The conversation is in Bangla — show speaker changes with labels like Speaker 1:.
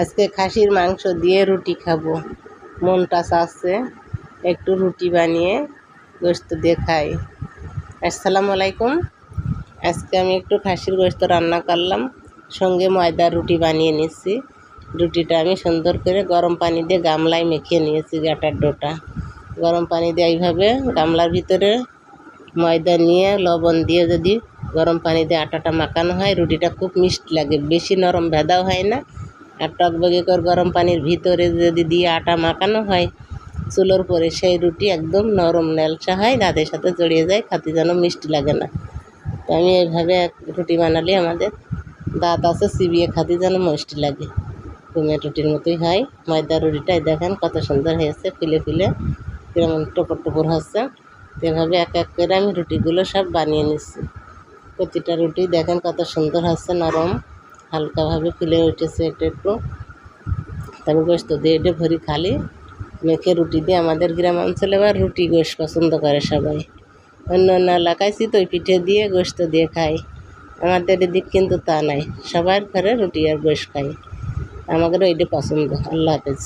Speaker 1: আজকে খাসির মাংস দিয়ে রুটি খাবো। মনটা চাচ্ছে একটু রুটি বানিয়ে গোশত দিয়ে খাই। আসসালামু আলাইকুম। আজকে আমি একটু খাসির গোশত রান্না করলাম, সঙ্গে ময়দার রুটি বানিয়ে নিচ্ছি। রুটিটা আমি সুন্দর করে গরম পানি দিয়ে গামলায় মেখে নিয়েছি। আটার ডোটা গরম পানি দিয়ে এইভাবে গামলার ভিতরে ময়দা নিয়ে লবণ দিয়ে যদি গরম পানি দিয়ে আটাটা মাখানো হয়, রুটিটা খুব মিষ্টি লাগে, বেশি নরম ভেদাও হয় না। আর টকবগে করে গরম পানির ভিতরে যদি দিয়ে আটা মাখানো হয় চুলোর পরে, সেই রুটি একদম নরম নেলসা হয়, দাঁতের সাথে জড়িয়ে যায়, খাতে যেন মিষ্টি লাগে না। তো আমি এইভাবে রুটি বানালে আমাদের দাঁত আছে চিবিয়ে খাতে যেন মিষ্টি লাগে, ঘুমের রুটির মতোই হয়। ময়দার রুটিটাই দেখেন কত সুন্দর হয়েছে, ফুলে ফুলে কেমন টপর টপর হচ্ছে। এভাবে এক এক করে আমি রুটিগুলো সব বানিয়ে নিচ্ছি। প্রতিটা রুটি দেখেন কত সুন্দর হচ্ছে, নরম হালকাভাবে ফুলে উঠেছে একটু একটু। আমি গোশত দিয়ে এটা ভরি খালি মেখে রুটি দিয়ে, আমাদের গ্রাম অঞ্চলে আবার রুটি গোশ পছন্দ করে সবাই। অন্য অন্য এলাকায় চিতই পিঠে দিয়ে গোশত দিয়ে খায়, আমাদের এদিক কিন্তু তা নাই, সবার ঘরে রুটি আর গোশ খাই। আমাদেরও এইটা পছন্দ। আল্লাহ হাফেজ।